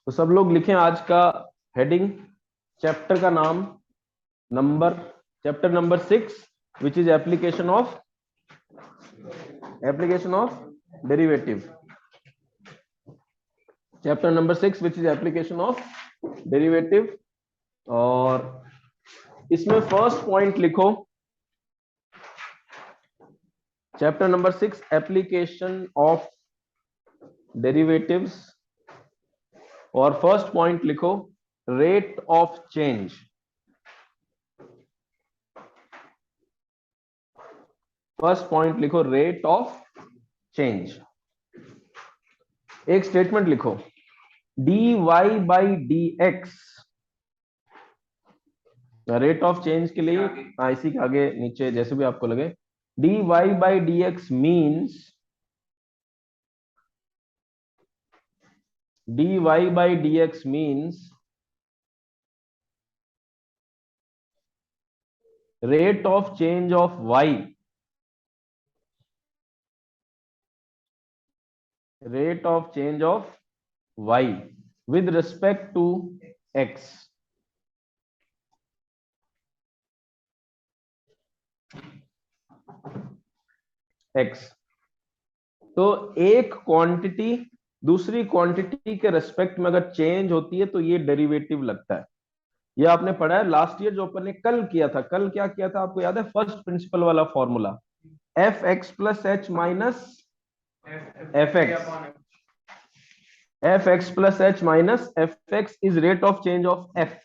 तो सब लोग लिखें आज का हेडिंग, चैप्टर का नाम, number, chapter number 6 which is application of derivative. Chapter number 6 which is application of derivative. और इसमें फर्स्ट पॉइंट लिखो, chapter number 6 application of derivatives, और फर्स्ट पॉइंट लिखो rate of change. First point लिखो rate of change. एक statement लिखो, dy by d x, rate of change के लिए इसी के आगे नीचे जैसे भी आपको लगे, dy by d x means, dy by d x means rate of change of y, rate of change of y with respect to x। x तो एक क्वांटिटी दूसरी क्वांटिटी के रेस्पेक्ट में अगर चेंज होती है तो ये डेरिवेटिव लगता है। ये आपने पढ़ा है लास्ट ईयर, जो अपन ने कल किया था। कल क्या किया था आपको याद है? फर्स्ट प्रिंसिपल वाला formula, F x plus H minus F x, F x plus H minus F x is rate of change of F,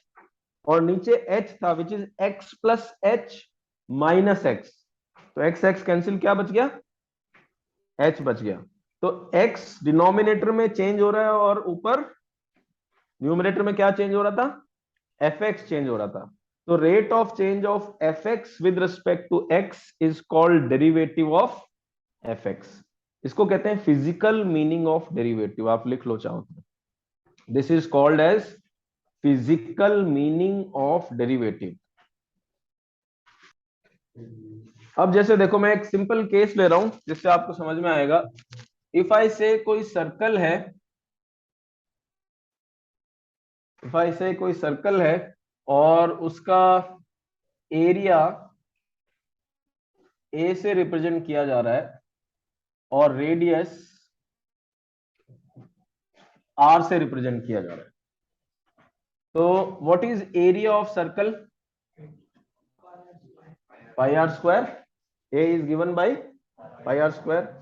और नीचे एच था which is x plus H minus x. तो x x cancel, क्या बच गया? H बच गया। तो एक्स डिनोमिनेटर में चेंज हो रहा है और ऊपर न्यूमरेटर में क्या चेंज हो रहा था? एफ एक्स चेंज हो रहा था। तो rate of change of f x with respect to x is called derivative of f x. इसको कहते हैं फिजिकल मीनिंग ऑफ डेरिवेटिव। आप लिख लो चाहो तो, this is called as physical meaning of derivative. अब जैसे देखो, मैं एक सिंपल केस ले रहा हूं जिससे आपको समझ में आएगा। इफ आई से कोई सर्कल है, इफ आई से कोई सर्कल है और उसका एरिया ए से रिप्रेजेंट किया जा रहा है और रेडियस आर से रिप्रेजेंट किया जा रहा है, तो what is area of circle? Pi r square. A is given by pi r square.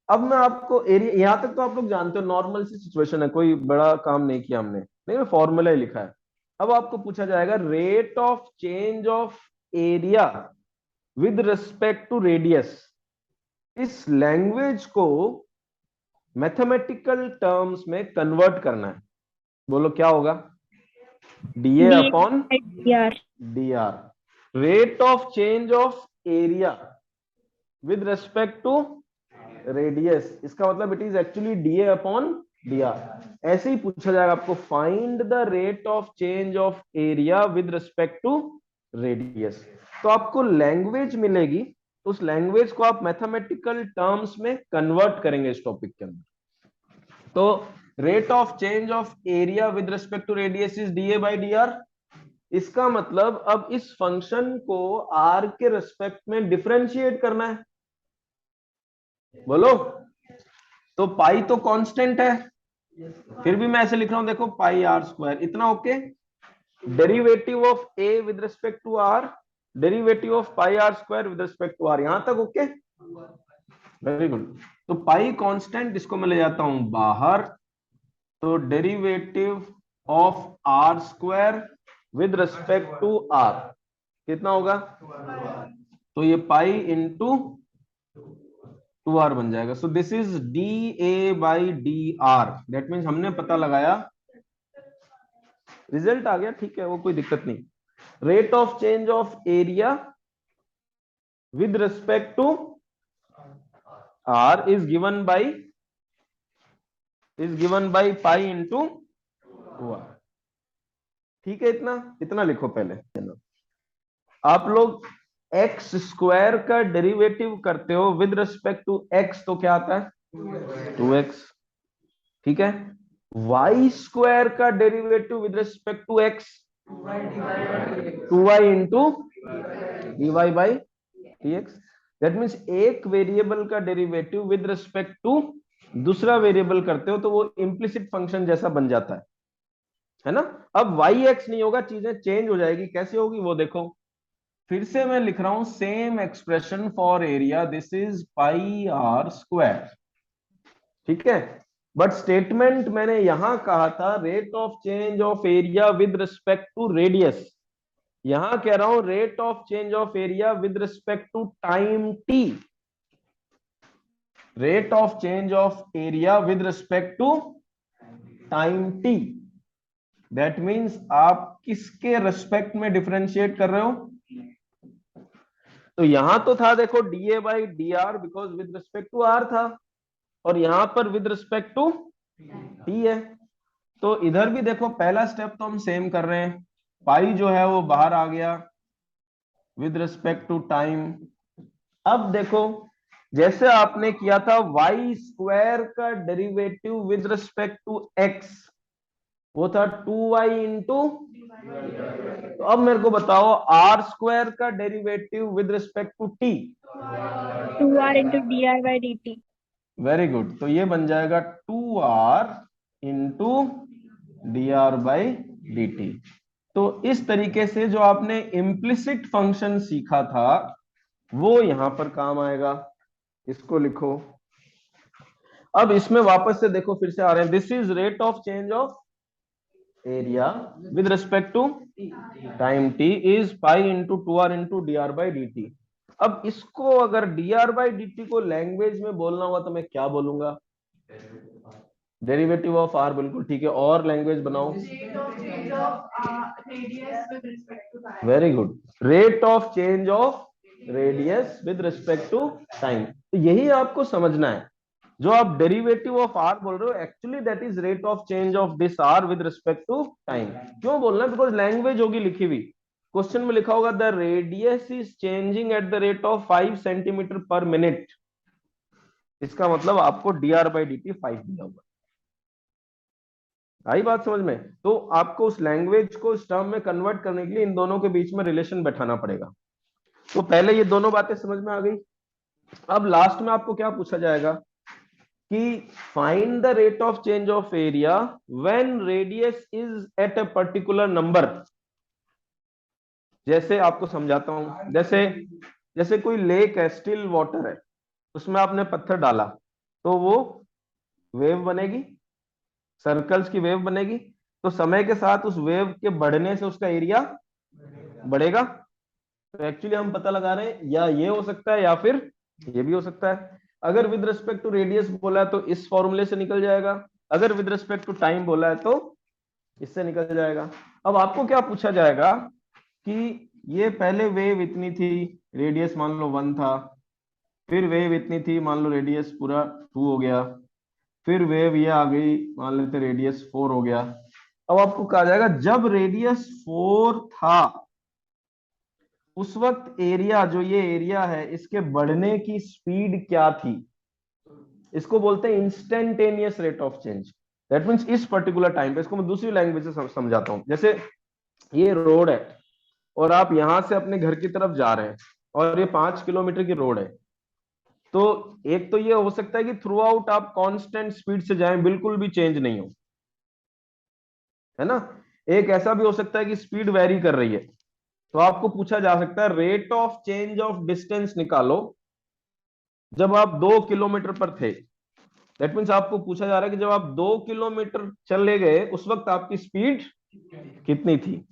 अब मैं आपको एरिया, यहां तक तो आप लोग जानते हो, नॉर्मल सी सिचुएशन है, कोई बड़ा काम नहीं किया हमने, नहीं फॉर्मूला ही लिखा है। अब आपको पूछा जाएगा rate of change of area with respect to radius. इस लैंग्वेज को मैथमेटिकल टर्म्स में कन्वर्ट करना है। बोलो क्या होगा? D a upon d r. Rate of change of area with respect to radius, इसका मतलब it is actually d a upon d r. ऐसे ही पूछा जाएगा आपको, find the rate of change of area with respect to radius. तो आपको language मिलेगी, उस लैंग्वेज को आप मैथमेटिकल टर्म्स में कन्वर्ट करेंगे इस टॉपिक के अंदर। तो rate of change of area with respect to radius is d a by d r. इसका मतलब अब इस फंक्शन को आर के रिस्पेक्ट में डिफरेंशिएट करना है। बोलो। तो पाई तो कांस्टेंट है, फिर भी मैं ऐसे लिख रहा हूं, देखो पाई आर स्क्वायर, इतना okay. Derivative of a with respect to r, derivative of pi r square with respect to r, यहां तक ओके, वेरी गुड। तो पाई कांस्टेंट, इसको मैं ले जाता हूं बाहर, तो derivative of r square with respect to r कितना होगा? तो ये पाई इंटू 2r बन जाएगा। So this is d A by d r. That means हमने पता लगाया, रिजल्ट आ गया, ठीक है, वो कोई दिक्कत नहीं। Rate of change of area with respect to r is given by pi into 2r। ठीक है, इतना इतना लिखो पहले। आप लोग एक्स स्क्वायर का डेरिवेटिव करते हो विद रिस्पेक्ट टू एक्स, तो क्या आता है? 2x। ठीक है, वाई स्क्वायर का derivative with respect to x, 2y into d y by d x. That means एक वेरिएबल का डेरिवेटिव विद रिस्पेक्ट टू दूसरा वेरिएबल करते हो तो वो इम्प्लिसिट फंक्शन जैसा बन जाता है ना। अब वाई एक्स नहीं होगा, चीजें चेंज हो जाएगी। कैसे होगी वो देखो, फिर से मैं लिख रहा हूं same expression for area, this is pi r square, ठीक है। बट स्टेटमेंट मैंने यहां कहा था rate of change of area with respect to radius, यहां कह रहा हूं rate of change of area with respect to time t. Rate of change of area with respect to time t, that means आप किसके respect में differentiate कर रहे हो। तो यहां तो था देखो d a by d r because with respect to r था, और यहां पर विद रिस्पेक्ट टू टी है। तो इधर भी देखो पहला स्टेप तो हम सेम कर रहे हैं, पाई जो है वो बाहर आ गया विद रिस्पेक्ट टू टाइम। अब देखो जैसे आपने किया था वाई स्क्वायर का derivative with respect to x, वो था 2y इंटू, तो अब मेरे को बताओ आर स्क्वायर का derivative with respect to t, 2r into d r by d t. Very good. तो ये बन जाएगा 2r into d r by d t. तो इस तरीके से जो आपने इम्प्लिसिट फंक्शन सीखा था वो यहां पर काम आएगा, इसको लिखो। अब इसमें वापस से देखो फिर से आ रहे हैं, this is rate of change of area with respect to time t is pi into 2r into d r by d t. अब इसको अगर d r by d t को लैंग्वेज में बोलना होगा तो मैं क्या बोलूंगा, डेरिवेटिव ऑफ आर, बिल्कुल ठीक है। और लैंग्वेज बनाओ, very good, rate of change of radius with respect to time. तो यही आपको समझना है, जो आप डेरिवेटिव ऑफ आर बोल रहे हो actually that is rate of change of this r with respect to time. क्यों बोलना है, बिकॉज लैंग्वेज होगी लिखी हुई, क्वेश्चन में लिखा होगा the radius is changing eight the rate of 5 centimetre per minute, इसका मतलब आपको D r by d T 5 दिया हुआ। आई बात समझ में। तो आपको उस लैंग्वेज को इस टर्म में कन्वर्ट करने के लिए इन दोनों के बीच में रिलेशन बैठाना पड़ेगा। तो पहले ये दोनों बातें समझ में आ गई। अब लास्ट में आपको क्या पूछा जाएगा कि find the rate of change of area when radius is at a particular number. जैसे आपको समझाता हूं, जैसे जैसे कोई लेक है, स्टिल वाटर है, उसमें आपने पत्थर डाला तो वो वेव बनेगी, सर्कल्स की वेव बनेगी। तो समय के साथ उस वेव के बढ़ने से उसका एरिया बढ़ेगा। तो एक्चुअली हम पता लगा रहे हैं या ये हो सकता है या फिर ये भी हो सकता है। अगर विद रिस्पेक्ट टू रेडियस बोला है तो इस फॉर्मूले से निकल जाएगा, अगर विद रिस्पेक्ट टू टाइम बोला है तो इससे निकल जाएगा। अब आपको क्या पूछा जाएगा कि ये पहले वेव इतनी थी, रेडियस मान लो 1 था, फिर वेव इतनी थी, मान लो रेडियस पूरा 2 हो गया, फिर वेव ये आ गई, मान लेते रेडियस 4 हो गया। अब आपको कहा जाएगा जब रेडियस 4 था उस वक्त एरिया, जो ये एरिया है, इसके बढ़ने की स्पीड क्या थी। इसको बोलते हैं instantaneous rate of change. That means इस पर्टिकुलर टाइम पे, इसको मैं दूसरी लैंग्वेज से समझाता हूं। जैसे ये रोड है और आप यहां से अपने घर की तरफ जा रहे हैं और ये 5 किलोमीटर की रोड है, तो एक तो ये हो सकता है कि थ्रू आउट आप कांस्टेंट स्पीड से जाएं, बिल्कुल भी चेंज नहीं हो, है ना। एक ऐसा भी हो सकता है कि स्पीड वेरी कर रही है, तो आपको पूछा जा सकता है rate of change of distance निकालो जब आप 2 किलोमीटर पर थे। दैट मीन्स आपको पूछा जा रहा है कि जब आप 2 किलोमीटर चले गए उस वक्त आपकी स्पीड कितनी थी,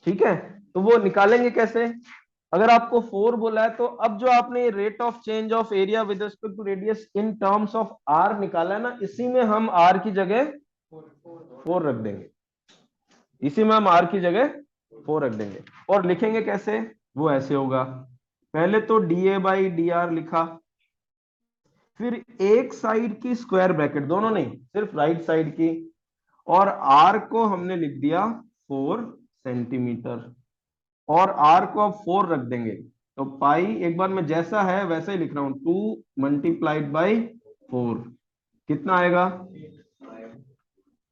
ठीक है। तो वो निकालेंगे कैसे, अगर आपको 4 बोला है तो अब जो आपने rate of change of area with respect to radius in terms of r निकाला है ना, इसी में हम आर की जगह 4 रख देंगे, इसी में हम आर की जगह 4 रख देंगे। और लिखेंगे कैसे, वो ऐसे होगा, पहले तो D A by d are लिखा, फिर एक साइड की स्क्वायर ब्रैकेट, दोनों नहीं सिर्फ राइट साइड की, और आर को हमने लिख दिया 4 सेंटीमीटर, और आर को अब 4 रख देंगे। तो पाई एक बार मैं जैसा है वैसा ही लिख रहा हूं, 2 मल्टीप्लाइड बाई 4 कितना आएगा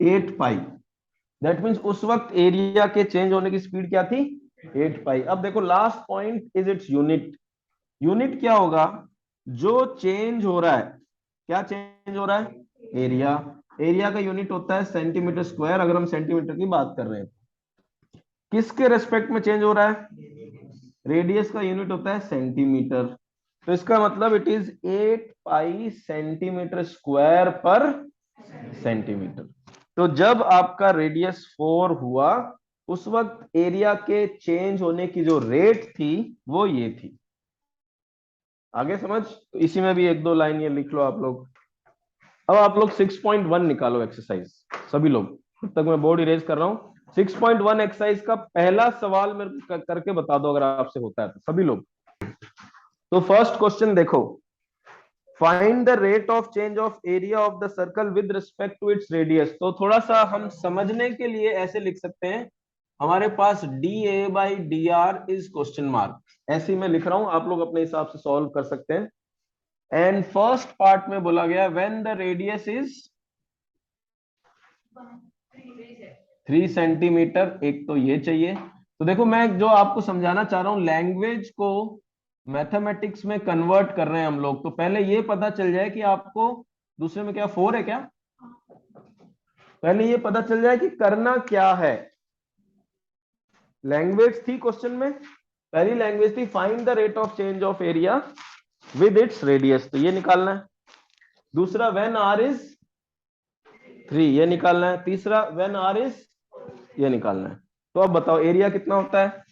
8 पाई। दैट मीन्स उस वक्त एरिया के चेंज होने की स्पीड क्या थी? 8 पाई। अब देखो last point is its unit. Unit क्या होगा? जो चेंज हो रहा है, क्या चेंज हो रहा है? एरिया। एरिया का यूनिट होता है सेंटीमीटर स्क्वायर, अगर हम सेंटीमीटर की बात कर रहे हैं। किसके रेस्पेक्ट में चेंज हो रहा है? रेडियस का यूनिट होता है सेंटीमीटर। तो इसका मतलब it is 8 pi centimetre square per centimetre. तो जब आपका रेडियस 4 हुआ, उस वक्त एरिया के चेंज होने की जो रेट थी वो ये थी। आगे समझ? तो इसी में भी एक दो लाइन ये लिख लो आप लोग। अब आप लोग 6.1 निकालो एक्सरसाइज, सभी लोग। तब तक मैं बोर्ड इरेज कर रहा हूं। 6.1 एक्सरसाइज का पहला सवाल मेरे को करके बता दो, अगर आपसे होता है तो सभी लोग। तो फर्स्ट क्वेश्चन देखो, find the rate of change of area of the circle with respect to its radius. तो थोड़ा सा हम समझने के लिए ऐसे लिख सकते हैं, हमारे पास d A by d r is question mark. ऐसे ही मैं लिख रहा हूं, आप लोग अपने हिसाब से सॉल्व कर सकते हैं। एंड फर्स्ट पार्ट में बोला गया when the radius is 3 centimetre, एक तो ये चाहिए। तो देखो मैं जो आपको समझाना चाह रहा हूं, लैंग्वेज को मैथमेटिक्स में कन्वर्ट कर रहे हैं हम लोग, तो पहले ये पता चल जाए कि आपको दूसरे में क्या 4 है क्या, पहले ये पता चल जाए कि करना क्या है। लैंग्वेज थी क्वेश्चन में, पहली लैंग्वेज थी find the rate of change of area with its radius, तो ये निकालना है। दूसरा व्हेन आर इज 3, ये निकालना है। तीसरा व्हेन आर इज, ये निकालना है। तो अब बताओ एरिया कितना होता है?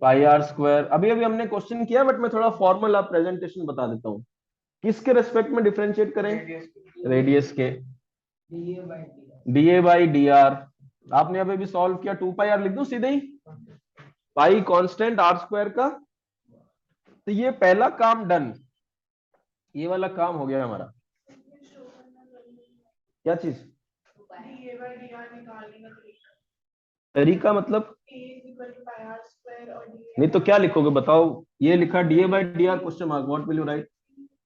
पाई आर स्क्वायर। अभी अभी हमने क्वेश्चन किया, बट मैं थोड़ा फॉर्मल आप प्रेजेंटेशन बता देता हूँ। किसके रेस्पेक्ट में डिफरेंशिएट करें? रेडियस के। DA by d are. आपने अभी भी सॉल्व किया, 2 पाई आर लिख दो सीधे ही, पाई कांस्टेंट आर स्क्वायर का। तो ये पहला काम डन, ये वाला काम हो गया हमारा। क्या चीज? तरीका मतलब नहीं तो क्या लिखोगे बताओ? ये लिखा D A by d are question mark, what will you right?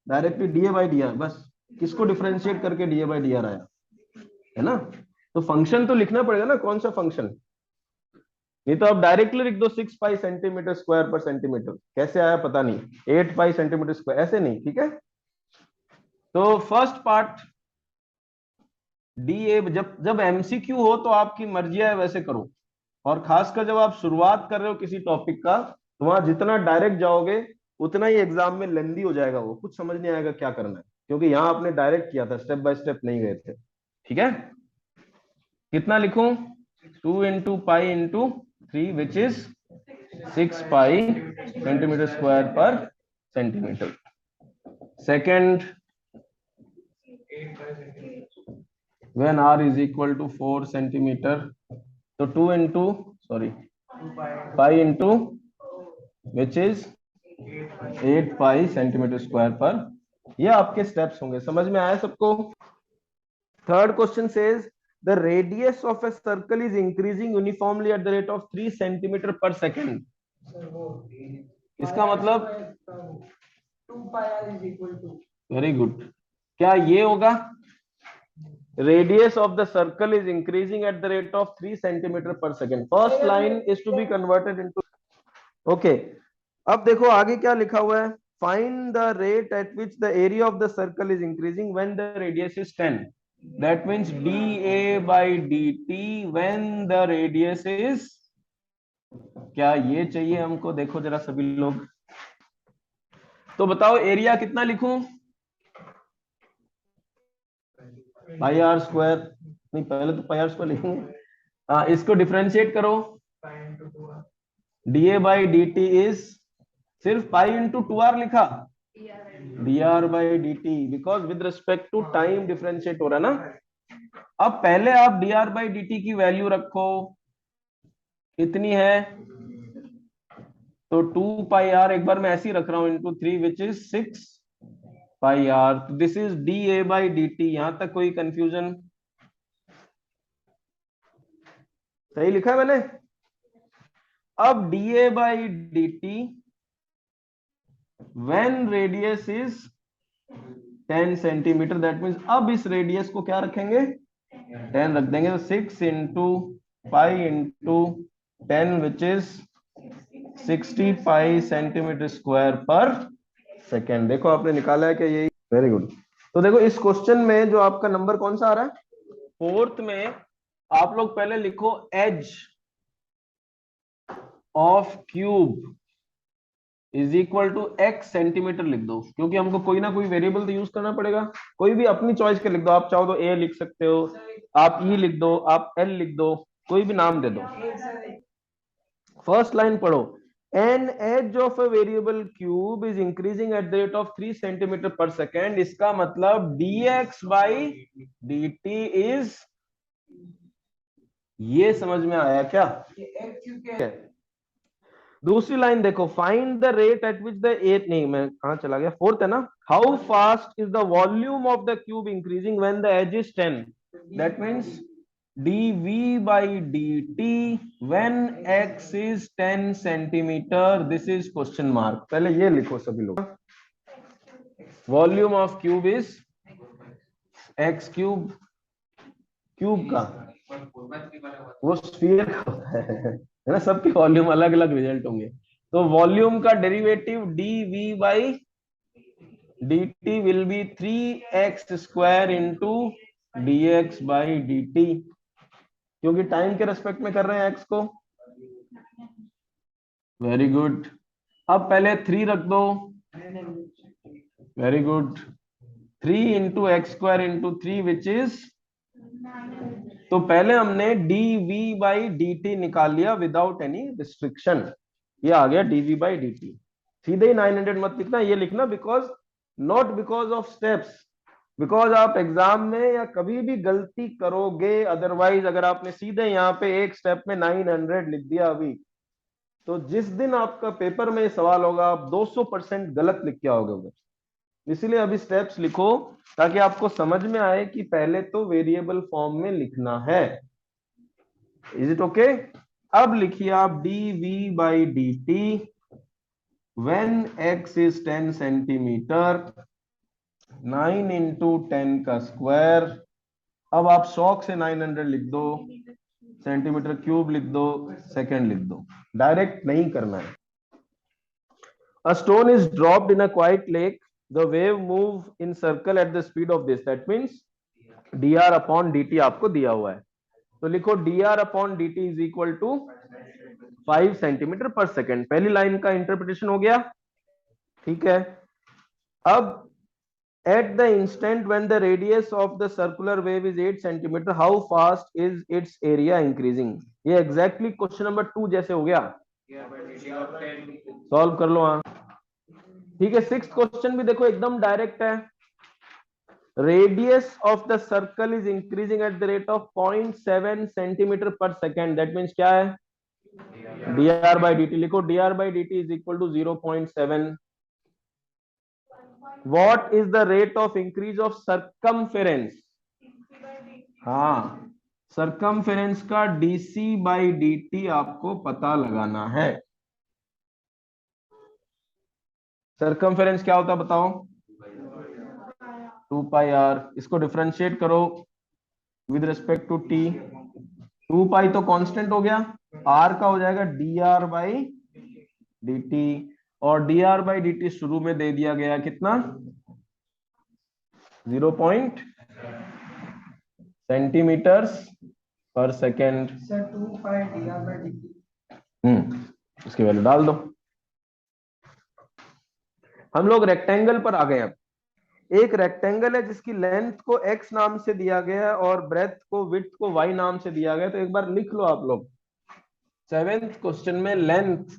Directly D A by d are, बस। किसको डिफरेंशिएट करके D A by d are आया, है ना? तो फंक्शन तो लिखना पड़ेगा ना, कौन सा फंक्शन। नहीं तो आप डायरेक्टली लिख दो 6 pi centimetre square per centimetre, कैसे आया पता नहीं, 8 पाई सेंटीमीटर स्क्वायर, ऐसे नहीं, ठीक है। तो फर्स्ट पार्ट डी ए, जब जब एमसीक्यू हो तो आपकी मर्जी है वैसे करो, और खासकर जब आप शुरुआत कर रहे हो किसी टॉपिक का, तो वहां जितना डायरेक्ट जाओगे उतना ही एग्जाम में लेंदी हो जाएगा, वो कुछ समझ नहीं आएगा क्या करना है, क्योंकि यहाँ आपने डायरेक्ट किया था, स्टेप बाय स्टेप नहीं गए थे। ठीक है, कितना लिखूं? 2 into pi into 3 which is 6 pi centimetre square per centimetre. Second, when r is equal to 4 centimetre, तो 2 into sorry pi into which is 8 pi centimetre square per. ये आपके स्टेप्स होंगे, समझ में आया सबको? Third question says the radius of a circle is increasing uniformly at the rate of 3 centimetre per second. इसका मतलब, वेरी गुड, क्या ये होगा? Radius of the circle is increasing at the rate of 3 centimetre per second. First line is to be converted into, okay. अब देखो आगे क्या लिखा हुआ है, find the rate at which the area of the circle is increasing when the radius is 10। That means dA by dt when the radius is, क्या ये चाहिए हमको? देखो जरा सभी लोग, तो बताओ एरिया कितना लिखूं? पाई आर स्क्वायर, नहीं पहले तो पाई आर स्क्वायर लिखूंगा। इसको डिफरेंशिएट करो, dA बाई dt इज, सिर्फ पाई इंटू 2r लिखा, dr by dt, because with respect to time differentiate हो रहा है ना। अब पहले आप dr बाई dt की वैल्यू रखो, कितनी है? तो 2 पाई आर, एक बार मैं ऐसे ही रख रहा हूं, into 3 which is 6 pi r. This is dA by dt। यहां तक कोई कंफ्यूजन? सही लिखा है मैंने? अब dA by dt when radius is 10 centimetre. That means अब इस रेडियस को क्या रखेंगे, 10 रख देंगे। तो 6 into pi into 10 which is 60 pi centimetre square पर सेकेंड। देखो आपने निकाला है कि यही, वेरी गुड। तो देखो इस क्वेश्चन में जो आपका नंबर कौन सा आ रहा है, फोर्थ में, आप लोग पहले लिखो edge of cube is equal to x centimetre लिख दो, क्योंकि हमको कोई ना कोई वेरिएबल तो यूज करना पड़ेगा। कोई भी अपनी चॉइस के लिख दो, आप चाहो तो a लिख सकते हो, आप e लिख दो, आप l लिख दो, कोई भी नाम दे दो। फर्स्ट लाइन पढ़ो, an edge of a variable cube is increasing at the rate of 3 centimetre per second. इसका मतलब dx बाई dt इज, ये समझ में आया क्या? दूसरी लाइन देखो, find the rate at which the at, नहीं मैं कहां चला गया, फोर्थ है ना, how fast is the volume of the cube increasing when the edge is 10। That means dv by dt when x is 10 centimetre, this is question mark. पहले ये लिखो सभी लोग, volume of cube is x cube, cube का वो sphere का होता है ना, सबके वॉल्यूम अलग अलग रिजल्ट होंगे। तो वॉल्यूम का derivative dv by dt will be 3x square into dx by dt, क्योंकि टाइम के रेस्पेक्ट में कर रहे हैं x को। Very good. अब पहले 3 रख दो, very good, 3 into x square into 3 which is, तो पहले हमने dv बाई dt निकाल लिया विदाउट एनी रिस्ट्रिक्शन, ये आ गया dv बाई dt। सीधे ही 900 मत लिखना, ये लिखना because, not because of steps, because आप एग्जाम में या कभी भी गलती करोगे। अदरवाइज अगर आपने सीधे यहाँ पे एक स्टेप में 900 लिख दिया अभी, तो जिस दिन आपका पेपर में सवाल होगा आप 200% गलत लिख के आओगे उधर। इसलिए अभी स्टेप्स लिखो ताकि आपको समझ में आए कि पहले तो वेरिएबल फॉर्म में लिखना है। Is it okay? अब लिखिए आप dv by dt when x is 10 centimetre, 9 into 10 का स्क्वायर। अब आप शौक से 900 लिख दो, सेंटीमीटर क्यूब लिख दो, सेकंड लिख दो, डायरेक्ट नहीं करना है। A stone is dropped in a quiet lake. The wave move in circle at the speed of this. That means dr upon dt आपको दिया हुआ है, तो लिखो dr upon dt is equal to 5 centimetre per second. पहली line का interpretation हो गया, ठीक है। अब at the instant when the radius of the circular wave is 8 centimetre, how fast is its area increasing? ये exactly क्वेश्चन नंबर 2 जैसे हो गया, सॉल्व कर लो। हाँ ठीक है। 6th क्वेश्चन भी देखो एकदम डायरेक्ट है, radius of the circle is increasing at the rate of 0.7 centimetre per second. That means क्या है, dr बाई dt लिखो, dr by dt is equal to 0.7। What is the rate of increase of circumference? हाँ, circumference का dc by dt आपको पता लगाना है। Circumference क्या होता है बताओ? 2 पाई r। इसको डिफरेंशिएट करो विद रिस्पेक्ट टू t। 2 पाई तो कांस्टेंट हो गया, r का हो जाएगा dr बाई dt, और dr बाई dt शुरू में दे दिया गया कितना, 0 सेंटीमीटर पर सेकेंड। इसकी वैल्यू डाल दो। हम लोग रेक्टेंगल पर आ गए। अब एक रेक्टेंगल है जिसकी लेंथ को x नाम से दिया गया है और ब्रेथ को, विड्थ को y नाम से दिया गया है। तो एक बार लिख लो आप लोग, 7th क्वेश्चन में लेंथ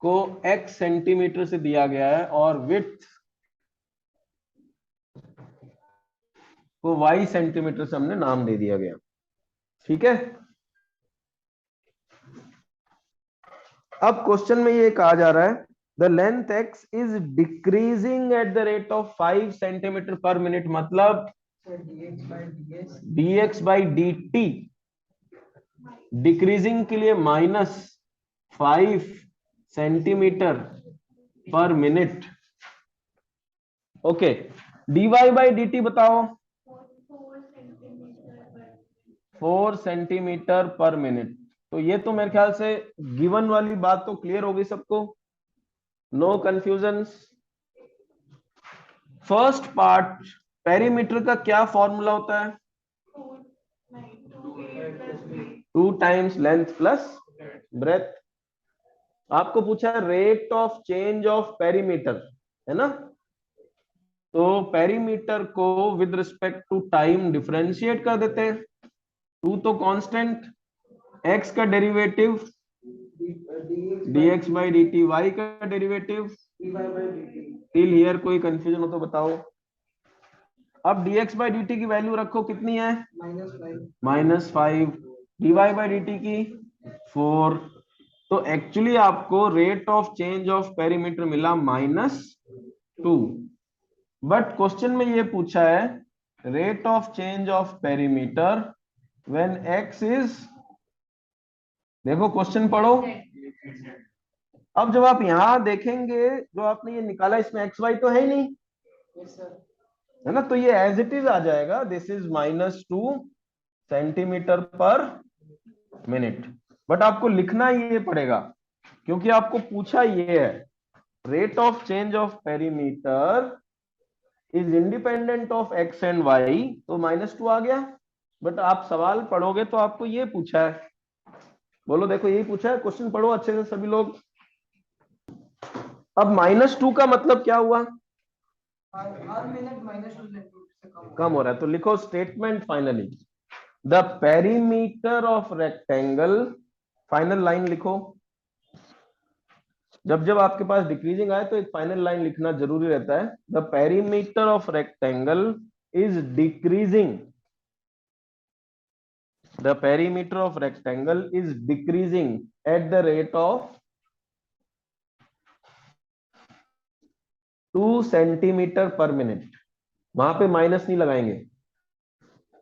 को x सेंटीमीटर से दिया गया है और विड्थ को y सेंटीमीटर से हमने नाम दे दिया गया, ठीक है। अब क्वेश्चन में ये कहा जा रहा है, the length x is decreasing at the rate of 5 centimetre per minute, मतलब dx बाई dt डिक्रीजिंग के लिए -5 centimetre per minute. Okay, d y by d t बताओ। 4 सेंटीमीटर पर मिनट। तो ये तो मेरे ख्याल से गिवन वाली बात तो क्लियर होगी सबको, no confusion. First part, perimeter का क्या फॉर्मूला होता है? 2 टाइम्स लेंथ प्लस ब्रेथ। आपको पूछा है rate of change of perimeter, है ना? तो पेरीमीटर को with respect to time differentiate कर देते हैं। 2 तो कांस्टेंट, x का derivative dx by d t, y का डेरिवेटिव टिल हियर कोई कंफ्यूजन हो तो बताओ। अब dx बाई डी टी की वैल्यू रखो, कितनी है? -5। dy बाई डी टी की 4। तो एक्चुअली आपको rate of change of perimeter मिला -2। बट क्वेश्चन में ये पूछा है rate of change of perimeter when x is, देखो क्वेश्चन पढ़ो। अब जब आप यहां देखेंगे, जो आपने ये निकाला इसमें एक्स वाई तो है ही नहीं, है ना? तो ये एज इट इज आ जाएगा, this is -2 centimetre per minute. But आपको लिखना ये पड़ेगा, क्योंकि आपको पूछा ये है rate of change of perimeter is independent of x and y, तो -2 आ गया। बट आप सवाल पढ़ोगे तो आपको ये पूछा है, बोलो देखो यही पूछा है, क्वेश्चन पढ़ो अच्छे से सभी लोग। अब -2 का मतलब क्या हुआ? हर मिनट -2 से कम हो रहा है। तो लिखो statement finally, the perimeter of rectangle, final line लिखो। जब जब आपके पास डिक्रीजिंग आए तो एक फाइनल लाइन लिखना जरूरी रहता है। The perimeter of rectangle is decreasing, the perimeter of rectangle is decreasing at the rate of 2 centimetre per minute. वहां पे माइनस नहीं लगाएंगे,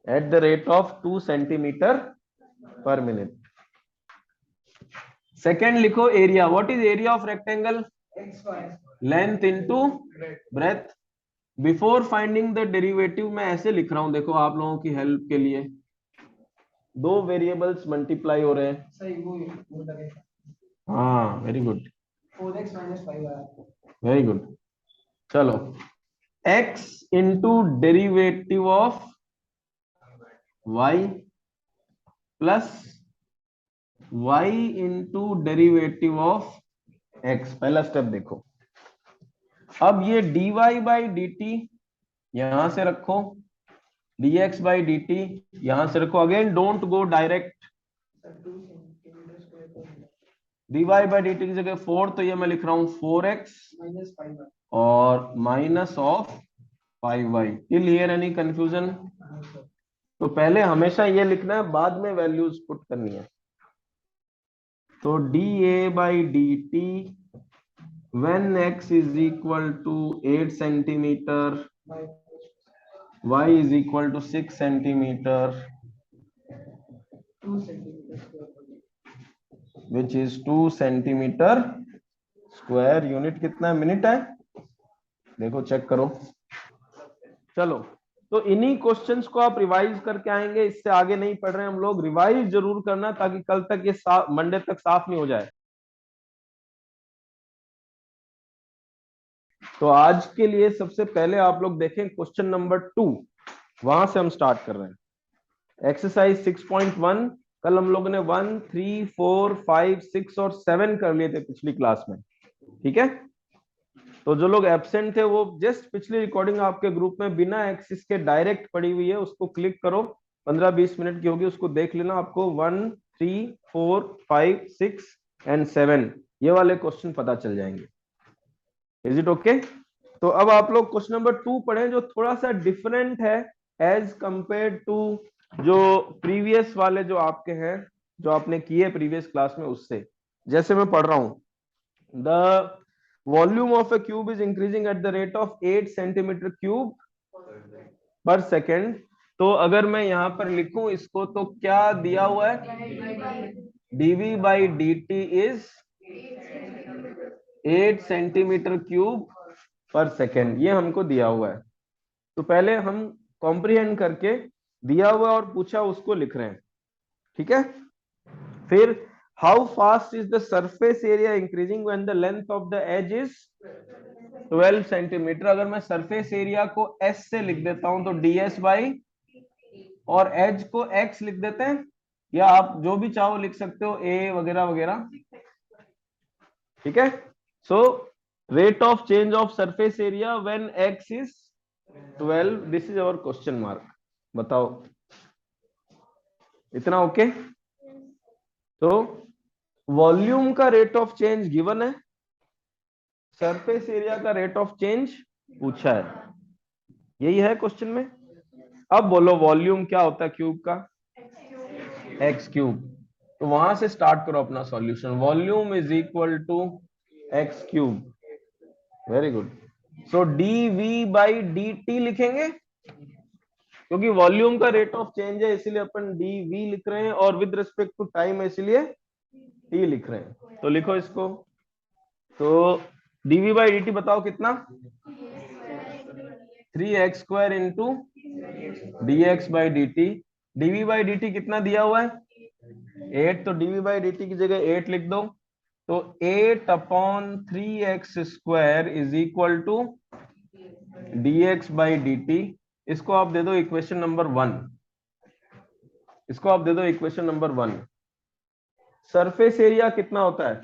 at the rate of 2 centimetre per minute. Second लिखो area, what is area of rectangle? Length into breadth. Before finding the derivative मैं ऐसे लिख रहा हूं, देखो आप लोगों की हेल्प के लिए, दो वेरिएबल्स मल्टीप्लाई हो रहे हैं। सही, वो हाँ, very good, 4x - 5 very good. चलो, x into derivative of y plus y into derivative of x, पहला स्टेप देखो। अब ये dy बाई डी टी यहां से रखो, dx बाई डी टी यहां से रखो। Again don't go direct, dy by d t की जगह 4, तो ये मैं लिख रहा हूं 4x और minus of 5y। Till here any confusion? तो पहले हमेशा ये लिखना है, बाद में वैल्यूज पुट करनी है। तो dA by d t when x is equal to 8 centimeter, y is equal to 6 centimeter, which is 2 centimeter square। Unit कितना मिनट है? देखो चेक करो। चलो, तो इन्हीं क्वेश्चंस को आप रिवाइज करके आएंगे, इससे आगे नहीं पढ़ रहे हैं हम लोग। रिवाइज जरूर करना ताकि कल तक ये मंडे तक साफ नहीं हो जाए। तो आज के लिए सबसे पहले आप लोग देखें क्वेश्चन नंबर 2, वहां से हम स्टार्ट कर रहे हैं। एक्सरसाइज 6.1, कल हम लोगों ने 1, 3, 4, 5, 6 और 7 कर लिए थे पिछली क्लास में, ठीक है? तो जो लोग एब्सेंट थे वो जस्ट पिछली रिकॉर्डिंग आपके ग्रुप में बिना एक्सिस के डायरेक्ट पड़ी हुई है, उसको क्लिक करो, 15-20 मिनट की होगी, उसको देख लेना। आपको 1, 3, 4, 5, 6 एंड 7 ये वाले क्वेश्चन पता चल जाएंगे। Is it okay? तो अब आप लोग क्वेश्चन नंबर 2 पढ़ें, जो थोड़ा सा डिफरेंट है एज कंपेयर टू जो प्रीवियस वाले जो आपके हैं, जो आपने किए प्रीवियस क्लास में उससे। जैसे मैं पढ़ रहा हूं, the volume of A cube is increasing at the rate of 8 centimetre cube पर सेकेंड। तो अगर मैं यहां पर लिखूं इसको, तो क्या दिया हुआ है? dv by d t is 8 centimetre cube पर सेकेंड, ये हमको दिया हुआ है। तो पहले हम कॉम्प्रिहेंड करके दिया हुआ और पूछा उसको लिख रहे हैं, ठीक है। फिर how fast is the surface area increasing when the length of the edge is 12 centimetre. अगर मैं सरफेस एरिया को s से लिख देता हूं तो ds बाई, और एज को x लिख देते हैं, या आप जो भी चाहो लिख सकते हो, a वगैरह वगैरह, ठीक है। So rate of change of surface area when x is 12, this is our question mark. बताओ, इतना ओके? तो वॉल्यूम का रेट ऑफ चेंज गिवन है, सरफेस एरिया का रेट ऑफ चेंज पूछा है, यही है क्वेश्चन में। अब बोलो वॉल्यूम क्या होता है क्यूब का? X cube. तो वहां से स्टार्ट करो अपना solution. Volume is equal to x cube. Very good. So d v by d t लिखेंगे, क्योंकि वॉल्यूम का रेट ऑफ चेंज है इसलिए अपन डी वी लिख रहे हैं, और विद रिस्पेक्ट टू टाइम है इसलिए टी लिख रहे हैं। तो लिखो इसको। तो dv बाई डी टी बताओ कितना? 3x square into d x by d t. Dv by d t कितना दिया हुआ है? 8, तो dv बाई डी टी की जगह 8 लिख दो। तो 8 upon 3x square is equal to dx by d t. इसको आप दे दो इक्वेशन नंबर 1, इसको आप दे दो इक्वेशन नंबर 1। सरफेस एरिया कितना होता है?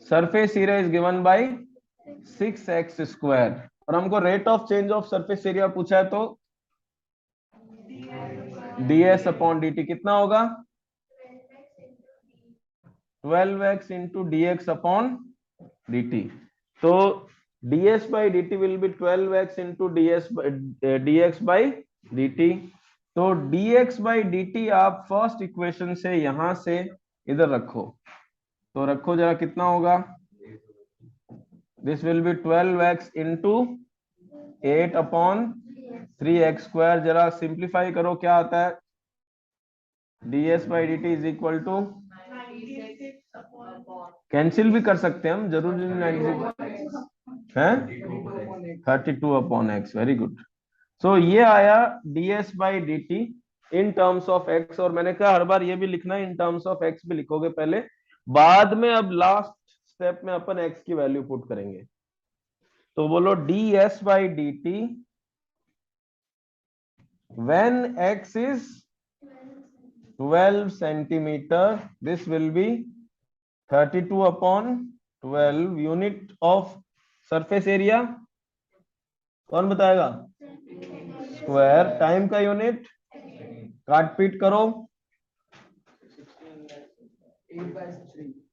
Surface area is given bye 6x square, और हमको rate of change of surface area पूछा है, तो ds अपॉन dt कितना होगा? 12x into dx upon dt। तो ds by dt will be 12x into dx by dt। तो dx by dt आप फर्स्ट इक्वेशन से यहां से इधर रखो, तो रखो जरा, कितना होगा? This will be 12x into 8 upon 3x square. जरा सिंप्लीफाई करो, क्या आता है? ds by d t is equal to, cancel भी कर सकते हैं हम, जरूरी नहीं 96 है, 32 upon x. Very good. So ये आया ds by d t in terms of x, और मैंने कहा हर बार ये भी लिखना है, इन टर्म्स ऑफ x भी लिखोगे पहले, बाद में अब लास्ट स्टेप में अपन x की वैल्यू पुट करेंगे। तो बोलो ds by d t when x is 12 centimeter, this will be 32 upon 12 unit of surface area. कौन बताएगा? स्क्वायर। टाइम का यूनिट काट पीट करो,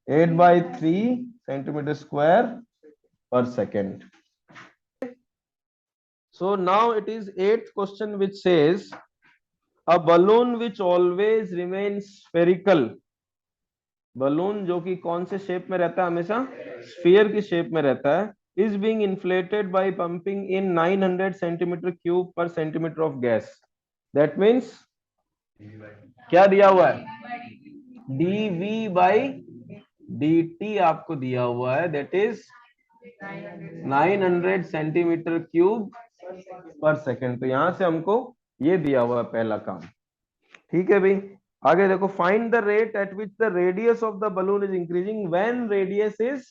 8/3 सेंटीमीटर स्क्वायर पर second. So now it is 8th question which says a balloon which always remains spherical, balloon जो कि कौन से शेप में रहता है? हमेशा स्फीयर की शेप में रहता है, is being inflated by pumping in 900 centimetre cube per centimetre of gas. That means क्या दिया हुआ है? dv बाई dt आपको दिया हुआ है, that is 900 सेंटीमीटर क्यूब पर सेकेंड। तो यहां से हमको ये दिया हुआ है पहला काम, ठीक है भाई। आगे देखो, find the rate at which the radius of the balloon is increasing when radius is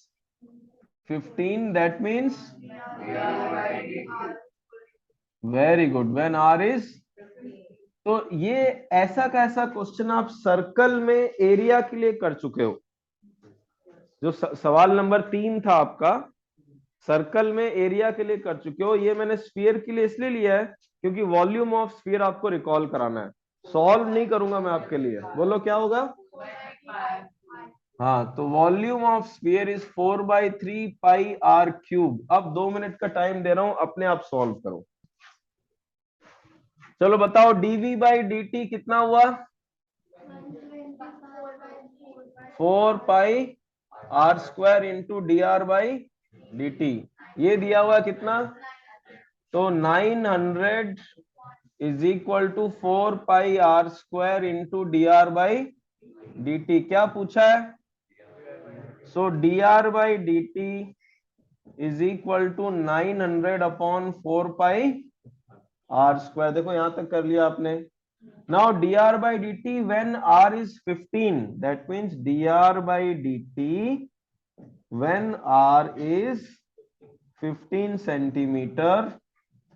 15, that means very good, when r is. तो ये ऐसा का ऐसा क्वेश्चन आप सर्कल में एरिया के लिए कर चुके हो। जो सवाल नंबर 3 था आपका, सर्कल में एरिया के लिए कर चुके हो। ये मैंने स्फीयर के लिए इसलिए लिया है क्योंकि वॉल्यूम ऑफ स्फीयर आपको रिकॉल कराना है, सॉल्व नहीं करूंगा मैं आपके लिए। बोलो क्या होगा? हाँ, तो volume of sphere is 4/3 pi r cube. अब 2 मिनट का टाइम दे रहा हूं, अपने आप सॉल्व करो। चलो बताओ, dv बाई डी टी कितना हुआ? 4 pi r square into d r by d t. ये दिया हुआ कितना? तो 900 is equal to 4 pi r square into d r by d t. क्या पूछा है? So d r by d t is equal to 900 upon 4 pi r square. देखो यहां तक कर लिया आपने। Now dr by dt when r is 15, that means dr by dt when r is 15 centimetre,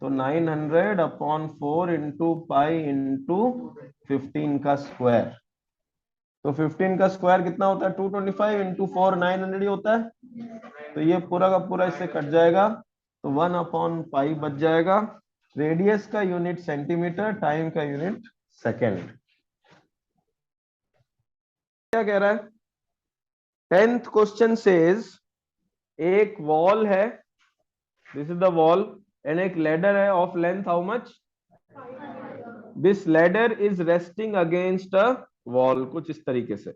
तो 900 अपॉन 4 इंटू पाई इंटू 15 का square. तो 15 का स्क्वायर कितना होता है? 225 इंटू 4 900 ही होता है। तो ये पूरा का पूरा इससे कट जाएगा, तो 1 अपॉन पाई बच जाएगा। रेडियस का यूनिट सेंटीमीटर, टाइम का यूनिट सेकेंड। क्या कह रहा है? 10th क्वेश्चन सेज एक वॉल है, this is the wall, and एक लैडर है of length how much? This ladder is resting against a wall, कुछ इस तरीके से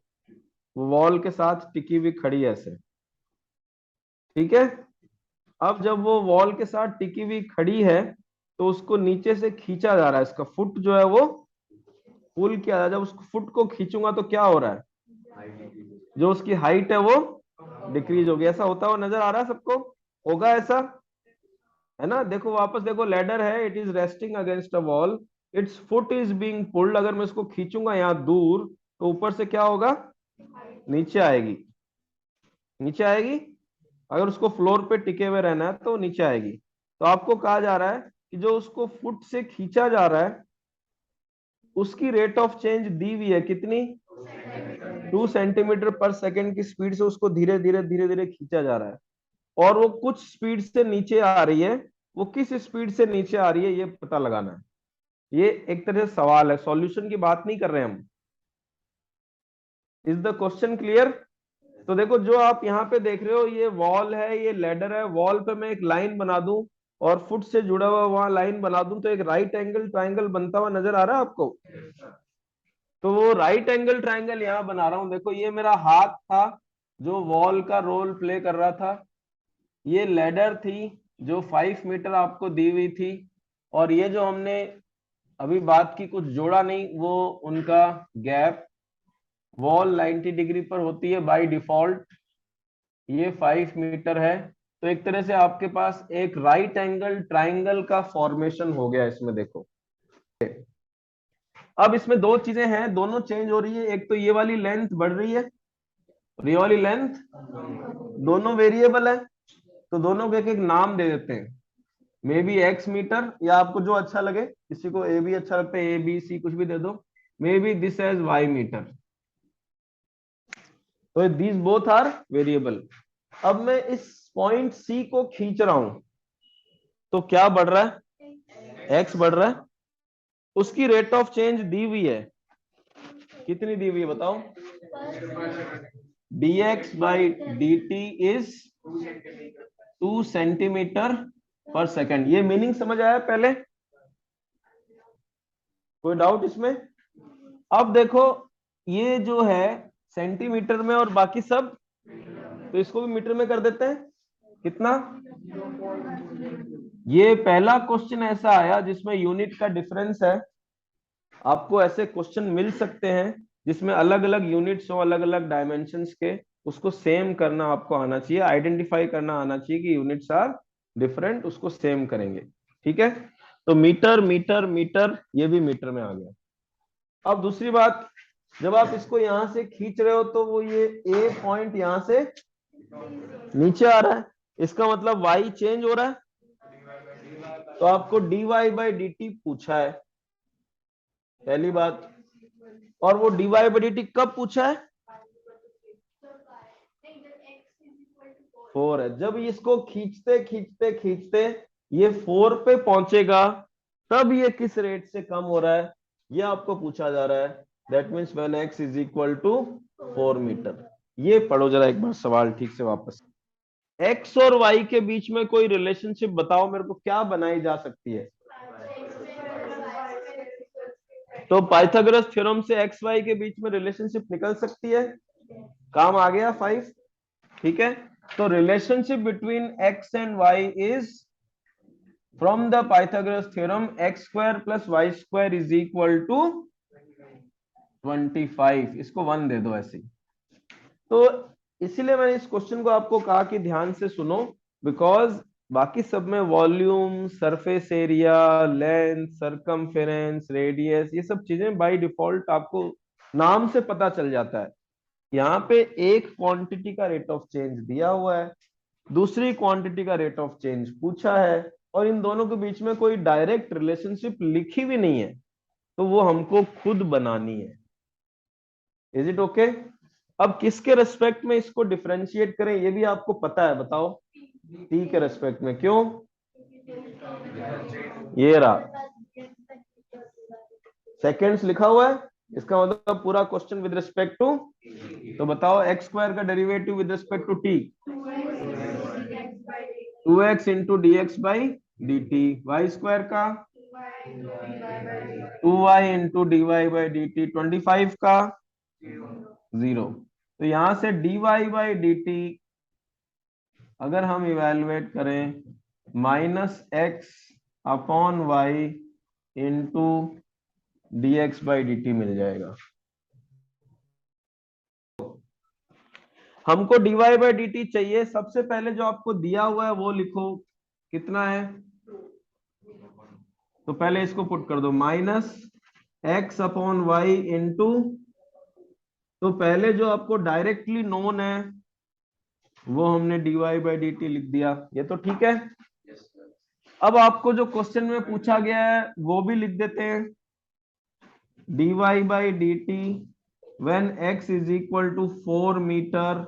वो वॉल के साथ टिकी हुई खड़ी है ऐसे, ठीक है। अब जब वो वॉल के साथ टिकी हुई खड़ी है तो उसको नीचे से खींचा जा रहा है, इसका फुट जो है वो पुल किया जा रहा है। जब उस फुट को खींचूंगा तो क्या हो रहा है? जो उसकी हाइट है वो डिक्रीज होगी। ऐसा होता हुआ नजर आ रहा है सबको? होगा ऐसा, है ना? देखो वापस देखो, लेडर है, it is resting against a wall, it's foot is being pulled. अगर मैं इसको खींचूंगा यहाँ दूर तो ऊपर से क्या होगा? नीचे आएगी, नीचे आएगी। अगर उसको फ्लोर पे टिके हुए रहना है तो नीचे आएगी। तो आपको कहा जा रहा है कि जो उसको फुट से खींचा जा रहा है उसकी रेट ऑफ चेंज दी हुई है कितनी? 2 सेंटीमीटर पर सेकेंड की स्पीड से उसको धीरे धीरे धीरे धीरे खींचा जा रहा है, और वो कुछ स्पीड से नीचे आ रही है। वो किस स्पीड से नीचे आ रही है ये पता लगाना है। ये एक तरह से सवाल है, सॉल्यूशन की बात नहीं कर रहे हम। Is the question clear? तो देखो जो आप यहाँ पे देख रहे हो, ये वॉल है, ये लेडर है। वॉल पे मैं एक लाइन बना दूं और फुट से जुड़ा हुआ वहां लाइन बना दूं तो एक राइट एंगल ट्राइंगल बनता हुआ नजर आ रहा है आपको? तो वो राइट एंगल ट्राइंगल यहाँ बना रहा हूं। देखो ये मेरा हाथ था जो वॉल का रोल प्ले कर रहा था, ये लेडर थी जो 5 मीटर आपको दी हुई थी, और ये जो हमने अभी बात की कुछ जोड़ा नहीं वो उनका गैप। वॉल 90 डिग्री पर होती है बाय डिफॉल्ट, ये 5 मीटर है। तो एक तरह से आपके पास एक राइट एंगल ट्राइंगल का फॉर्मेशन हो गया इसमें। देखो अब इसमें दो चीजें हैं, दोनों चेंज हो रही है। एक तो ये वाली लेंथ बढ़ रही है और ये वाली लेंथ, दोनों वेरिएबल है तो दोनों को एक एक नाम दे देते हैं। मे बी एक्स मीटर, या आपको जो अच्छा लगे, किसी को ए बी अच्छा लगता है, ए बी सी कुछ भी दे दो। Maybe this edge y metre. तो दीज बोथ आर वेरिएबल। अब मैं इस पॉइंट सी को खींच रहा हूं तो क्या बढ़ रहा है? एक्स बढ़ रहा है। उसकी रेट ऑफ चेंज दी हुई है, कितनी दी हुई है बताओ? dx by dt is 2 centimetre per second. ये मीनिंग समझ आया पहले? कोई डाउट इसमें? अब देखो ये जो है सेंटीमीटर में और बाकी सब, तो इसको भी मीटर में कर देते हैं। कितना? ये पहला क्वेश्चन ऐसा आया जिसमें यूनिट का डिफरेंस है। आपको ऐसे क्वेश्चन मिल सकते हैं जिसमें अलग अलग यूनिट्स हो, अलग अलग डायमेंशंस के। उसको सेम करना आपको आना चाहिए, आइडेंटिफाई करना आना चाहिए कि यूनिट्स आर डिफरेंट, उसको सेम करेंगे। ठीक है, तो मीटर मीटर मीटर, ये भी मीटर में आ गया। अब दूसरी बात, जब आप इसको यहां से खींच रहे हो तो वो ये ए पॉइंट यहां से नीचे आ रहा है, इसका मतलब वाई चेंज हो रहा है। तो आपको dy बाई dt पूछा है, पहली बात। और वो dy बाई dt कब पूछा है? 4 है। जब इसको खींचते खींचते खींचते ये 4 पे पहुंचेगा तब ये किस रेट से कम हो रहा है ये आपको पूछा जा रहा है। That means when x is equal to 4 metre. ये पढ़ो जरा एक बार सवाल ठीक से वापस। x और y के बीच में कोई रिलेशनशिप बताओ मेरे को, क्या बनाई जा सकती है? तो पाइथागोरस थ्योरम से एक्स वाई के बीच में रिलेशनशिप निकल सकती है। काम आ गया 5। ठीक है, तो relationship between x and y is from the Pythagoras theorem x square plus y square is equal to 25। इसको 1 दे दो ऐसे। तो इसीलिए मैंने इस क्वेश्चन को आपको कहा कि ध्यान से सुनो। बिकॉज बाकी सब में volume, surface area, length, circumference, radius, ये सब चीजें बाय डिफॉल्ट आपको नाम से पता चल जाता है। यहाँ पे एक क्वांटिटी का रेट ऑफ चेंज दिया हुआ है, दूसरी क्वांटिटी का रेट ऑफ चेंज पूछा है, और इन दोनों के बीच में कोई डायरेक्ट रिलेशनशिप लिखी भी नहीं है, तो वो हमको खुद बनानी है। Is it okay? अब किसके रेस्पेक्ट में इसको डिफरेंशिएट करें ये भी आपको पता है, बताओ। टी के रेस्पेक्ट में। क्यों? ये रहा, सेकेंड्स लिखा हुआ है, इसका मतलब पूरा क्वेश्चन विद रिस्पेक्ट टू। तो बताओ एक्स स्क्वायर का derivative with respect to t, 2x into d x by d t. Y square का 2y into d y by d t. 25 का 0। तो यहां से dy बाई डी टी अगर हम इवेलुएट करें -x upon y into d x by d t मिल जाएगा। हमको dy बाई डी टी चाहिए। सबसे पहले जो आपको दिया हुआ है वो लिखो, कितना है? तो पहले इसको पुट कर दो, -x अपॉन वाई इंटू, तो पहले जो आपको डायरेक्टली नोन है वो हमने dy बाई डी टी लिख दिया, ये तो ठीक है। अब आपको जो क्वेश्चन में पूछा गया है वो भी लिख देते हैं, dy by d t when x is equal to 4 metre,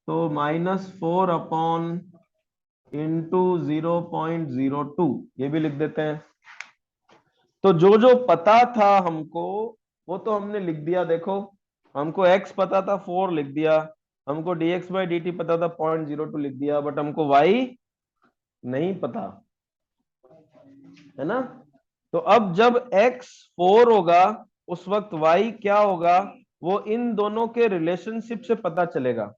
तो -4 अपॉन इंटू 0.02, ये भी लिख देते हैं। तो जो जो पता था हमको वो तो हमने लिख दिया। देखो, हमको x पता था 4 लिख दिया, हमको dx बाई डी टी पता था 0.02 लिख दिया, बट हमको y नहीं पता है ना। तो अब जब x 4 होगा उस वक्त y क्या होगा, वो इन दोनों के रिलेशनशिप से पता चलेगा।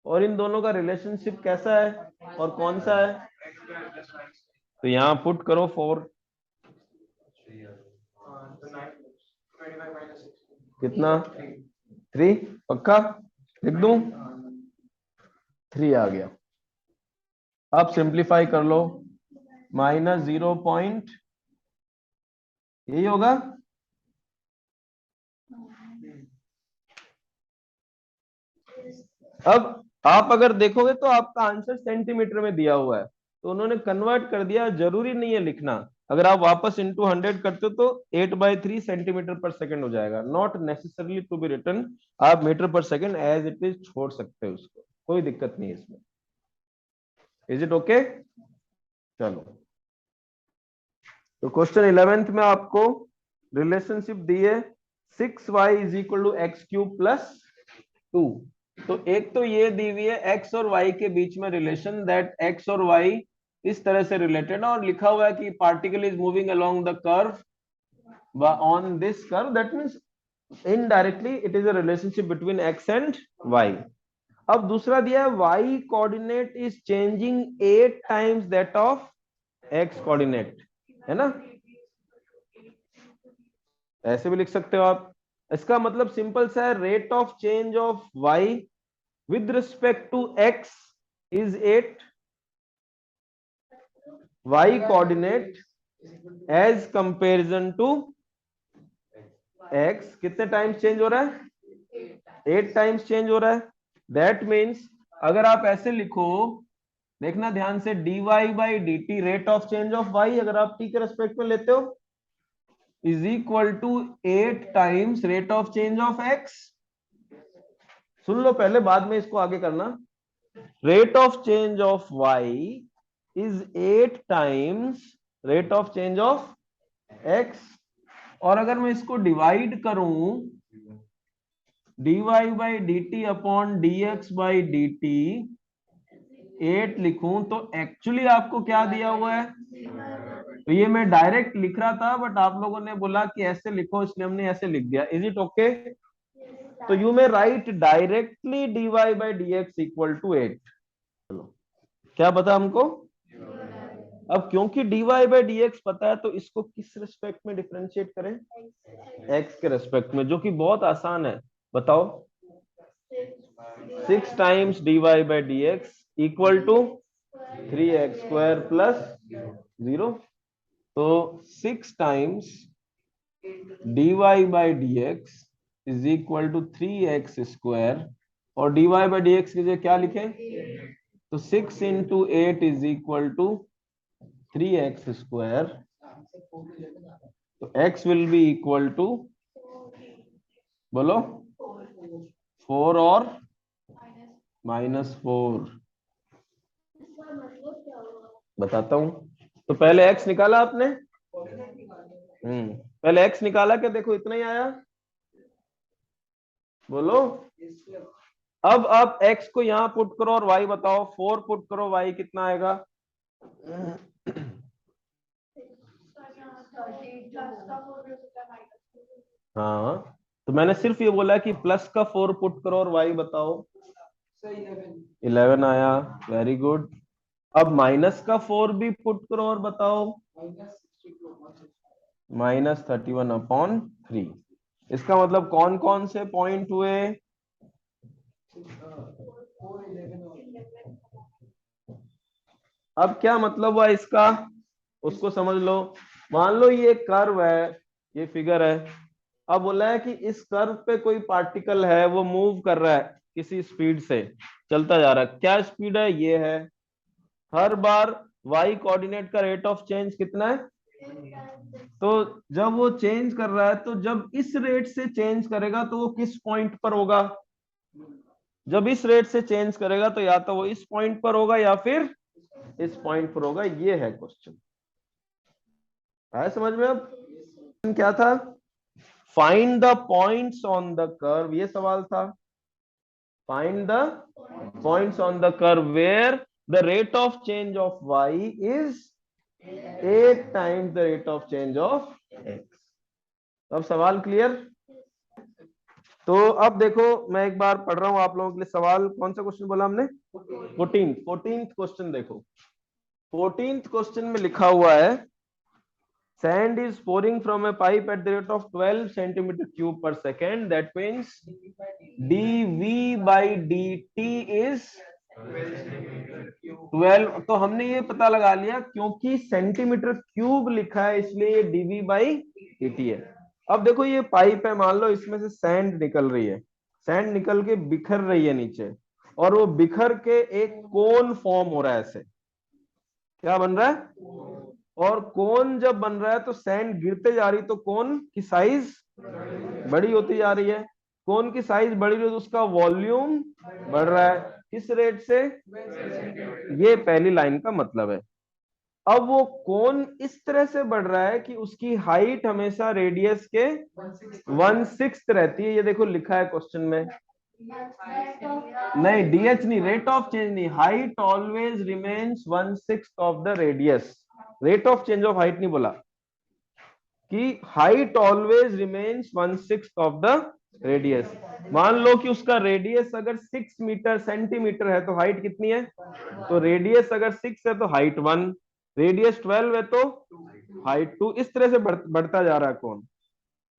और इन दोनों का रिलेशनशिप कैसा है और कौन सा है? तो यहां पुट करो 4, कितना? 3। पक्का लिख दूं? 3 आ गया। अब सिंप्लीफाई कर लो, -0 पॉइंट, यही होगा। अब आप अगर देखोगे तो आपका आंसर सेंटीमीटर में दिया हुआ है, तो उन्होंने कन्वर्ट कर दिया, जरूरी नहीं है लिखना। अगर आप वापस इंटू 100 करते हो तो 8/3 सेंटीमीटर पर सेकंड हो जाएगा, not necessarily to be written. आप metre per second as it is छोड़ सकते हो उसको, कोई दिक्कत नहीं है इसमें। Is it okay? चलो, तो क्वेश्चन 11th में आपको रिलेशनशिप दी है 6y is equal to x cube plus 2। तो एक तो ये दी हुई है x और y के बीच में रिलेशन, दैट x और y इस तरह से रिलेटेड है, और लिखा हुआ है कि particle is moving along the curve on this curve, that means indirectly it is a relationship between x and y। अब दूसरा दिया है y coordinate is changing 8 times that of x coordinate, है ना। ऐसे भी लिख सकते हो आप। इसका मतलब सिंपल सा है, rate of change of y with respect to x is 8, y coordinate as comparison to x कितने टाइम्स चेंज हो रहा है? 8 टाइम्स चेंज हो रहा है। दैट मीन्स अगर आप ऐसे लिखो, देखना ध्यान से, dy by d t rate of change of y अगर आप t के रेस्पेक्ट में लेते हो is equal to 8 times rate of change of x। सुन लो पहले, बाद में इसको आगे करना। Rate of change of y is 8 times rate of change of x। और अगर मैं इसको डिवाइड करूं dy by d t upon d x by d t 8 लिखूं, तो एक्चुअली आपको क्या दिया हुआ है? तो ये मैं डायरेक्ट लिख रहा था, बट आप लोगों ने बोला कि ऐसे लिखो, इसलिए हमने ऐसे लिख दिया। Is it okay? तो you may write directly dy by d x equal to 8। चलो, क्या पता हमको? अब क्योंकि dy बाई डी एक्स पता है, तो इसको किस रिस्पेक्ट में डिफरेंशिएट करें? x के रिस्पेक्ट में, जो कि बहुत आसान है। बताओ, 6 times dy by d x equal to 3x² plus 0। तो 6 times dy by dx is equal to 3x², और dy बाई dx की जगह क्या लिखें? तो 6 into 8 is equal to 3x²। तो x will be equal to, बोलो, 4 और -4। बताता हूं। तो पहले x निकाला आपने, पहले x निकाला क्या? देखो इतना ही आया, बोलो। अब आप x को यहां पुट करो और y बताओ। 4 पुट करो, y कितना आएगा? हाँ, तो मैंने सिर्फ ये बोला कि प्लस का 4 पुट करो और y बताओ। 11 आया, वेरी गुड। अब माइनस का 4 भी पुट करो और बताओ। -31/3। इसका मतलब कौन कौन से पॉइंट हुए? अब क्या मतलब हुआ इसका, उसको समझ लो। मान लो ये कर्व है, ये फिगर है। अब बोला है कि इस कर्व पे कोई पार्टिकल है, वो मूव कर रहा है किसी स्पीड से, चलता जा रहा है। क्या स्पीड है? ये है। हर बार y कोऑर्डिनेट का रेट ऑफ चेंज कितना है? तो जब वो चेंज कर रहा है, तो जब इस रेट से चेंज करेगा तो वो किस पॉइंट पर होगा? जब इस रेट से चेंज करेगा तो या तो वो इस पॉइंट पर होगा या फिर इस पॉइंट पर होगा। ये है क्वेश्चन। आया समझ में? अब क्या था? Find the points on the curve, ये सवाल था। Find the points on the curve where the rate of change of y is 8 times the rate of change of x। अब सवाल क्लियर? तो अब देखो, मैं एक बार पढ़ रहा हूं आप लोगों के लिए सवाल। कौन सा क्वेश्चन बोला हमने? 14th क्वेश्चन देखो। 14th क्वेश्चन में लिखा हुआ है, sand is pouring from a pipe at the rate of 12 centimeter cube per second. That means dv by dt is 12। तो हमने ये पता लगा लिया, क्योंकि सेंटीमीटर क्यूब लिखा है इसलिए ये dv बाई dt है। अब देखो ये पाइप है, मान लो इसमें से सैंड निकल रही है। सैंड निकल के बिखर रही है नीचे, और वो बिखर के एक कोन फॉर्म हो रहा है ऐसे। क्या बन रहा है? और कोन जब बन रहा है तो सैंड गिरते जा रही, तो कोन की साइज बड़ी होती जा रही है। कोन की साइज बढ़ रही है तो उसका वॉल्यूम बढ़ रहा है। किस रेट से? ये पहली लाइन का मतलब है। अब वो कोन इस तरह से बढ़ रहा है कि उसकी हाइट हमेशा रेडियस के 1/6 रहती है। ये देखो लिखा है क्वेश्चन में। नहीं, डीएच नहीं, रेट ऑफ चेंज नहीं। Height always remains 1/6 of the radius. Rate of change of height नहीं बोला, कि height always remains 1/6 of the radius. मान लो कि उसका रेडियस अगर 6 मीटर सेंटीमीटर है, तो हाइट कितनी है? तो रेडियस अगर 6 है तो हाइट 1, रेडियस 12 है तो हाइट 2। इस तरह से बढ़ता जा रहा है कौन।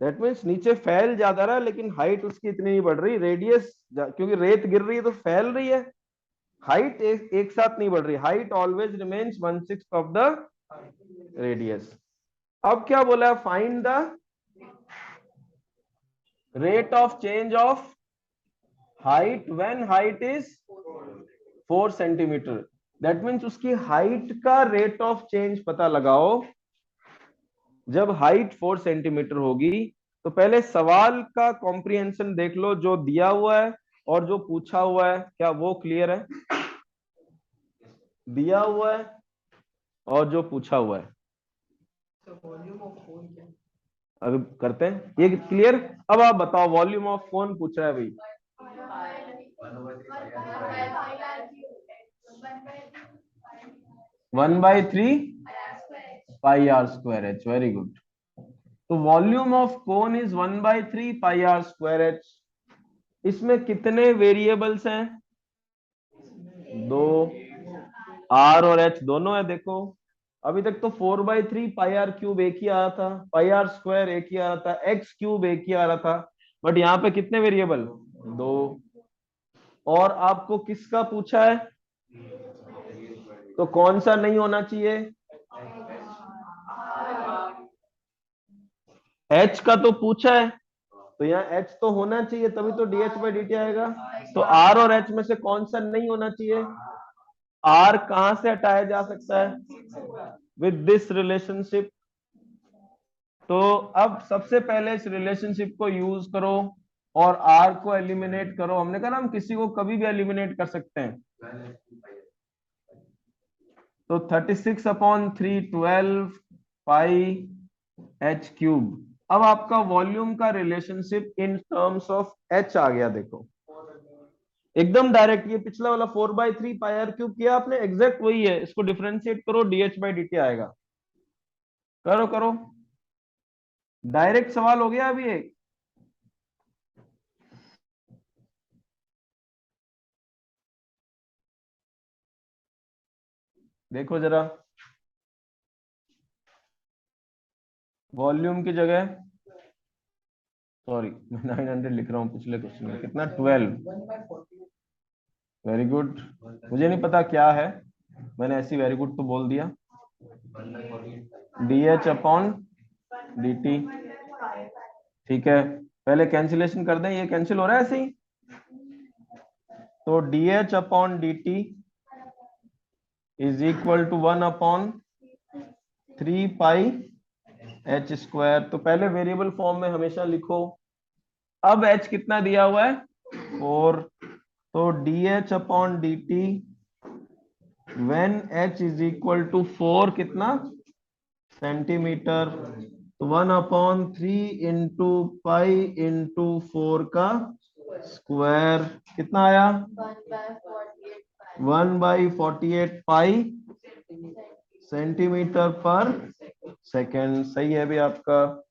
दैट मीन्स नीचे फैल ज्यादा रहा है, लेकिन हाइट उसकी इतनी नहीं बढ़ रही। रेडियस, क्योंकि रेत गिर रही है तो फैल रही है। हाइट एक साथ नहीं बढ़ रही। Height always remains 1/6 of the radius. अब क्या बोला? Find the rate of change of height when height is 4 centimetre. That means उसकी हाइट का रेट ऑफ चेंज पता लगाओ जब हाइट 4 सेंटीमीटर होगी। तो पहले सवाल का कॉम्प्रिहेंशन देख लो, जो दिया हुआ है और जो पूछा हुआ है, क्या वो क्लियर है? दिया हुआ है और जो पूछा हुआ है, अभी करते हैं ये क्लियर। अब आप बताओ, वॉल्यूम ऑफ कौन पूछ रहा है भाई? 1/3 pi r square h. Very good. तो volume of cone is 1/3 pi r square h. इसमें कितने वेरिएबल्स हैं? 2। आर और एच दोनों है। देखो अभी तक तो 4/3 पाई आर क्यूब एक ही आ रहा था, पाई आर स्क्वायर एक ही आ रहा था, एक्स क्यूब एक ही आ रहा था। बट यहाँ पे कितने वेरिएबल? 2। और आपको किसका पूछा है? तो कौन सा नहीं होना चाहिए? H का तो पूछा है, तो यहाँ H तो होना चाहिए, तभी तो dH by dt आएगा। तो R और H में से कौन सा नहीं होना चाहिए? R कहां से हटाया जा सकता है? With this relationship. तो अब सबसे पहले इस रिलेशनशिप को यूज करो और R को एलिमिनेट करो। हमने कहा ना हम किसी को कभी भी एलिमिनेट कर सकते हैं। तो 36/3 पाई H क्यूब। अब आपका वॉल्यूम का relationship in terms of H आ गया। देखो एकदम डायरेक्ट, ये पिछला वाला 4/3 पाई R क्यूब किया आपने, एग्जैक्ट वही है। इसको डिफरेंशिएट करो, dH by dt आएगा। करो करो, डायरेक्ट सवाल हो गया अभी एक। देखो जरा, वॉल्यूम की जगह, सॉरी मैं 900 लिख रहा हूं, पिछले क्वेश्चन में कितना 12। Very good. मुझे नहीं पता क्या है, मैंने ऐसी वेरी गुड तो बोल दिया। dH upon dt। ठीक है, पहले कैंसिलेशन कर दें, ये कैंसिल हो रहा है ऐसे ही। तो dH upon dt is equal to 1/3 pi H square. तो पहले वेरिएबल फॉर्म में हमेशा लिखो। अब H कितना दिया हुआ है? 4। तो dH upon dt when H is equal to 4 कितना सेंटीमीटर, तो 1/3 इंटू पाई इंटू 4 का स्क्वायर कितना आया? 1/48 पाई सेंटीमीटर पर सेकेंड। सही है भी आपका।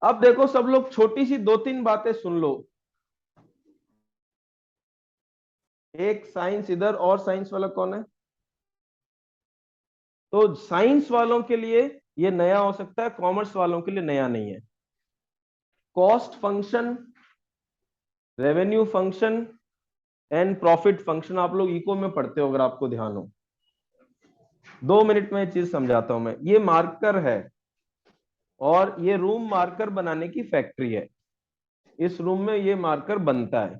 अब देखो सब लोग, छोटी सी 2-3 बातें सुन लो। एक साइंस इधर, और साइंस वाला कौन है? तो साइंस वालों के लिए ये नया हो सकता है, कॉमर्स वालों के लिए नया नहीं है। Cost function, revenue function and profit function आप लोग इको में पढ़ते हो, अगर आपको ध्यान हो। 2 मिनट में ये चीज समझाता हूं मैं। ये मार्कर है और ये रूम मार्कर बनाने की फैक्ट्री है। इस रूम में ये मार्कर बनता है।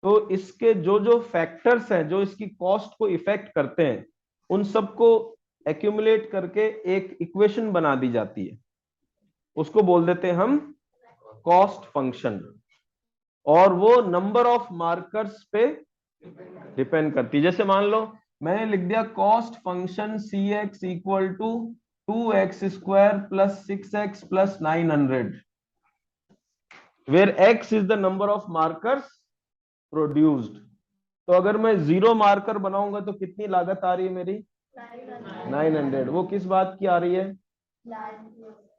तो इसके जो जो फैक्टर्स हैं जो इसकी कॉस्ट को इफेक्ट करते हैं, उन सबको एक्यूमुलेट करके एक इक्वेशन बना दी जाती है। उसको बोल देते हैं हम कॉस्ट फंक्शन। और वो नंबर ऑफ मार्कर्स पे डिपेंड करती है। जैसे मान लो मैंने लिख दिया cost function cx equal to 2x² plus 6x plus 900, where x is the number of markers produced. तो अगर मैं 0 मार्कर बनाऊंगा तो कितनी लागत आ रही है मेरी? 900। वो किस बात की आ रही है?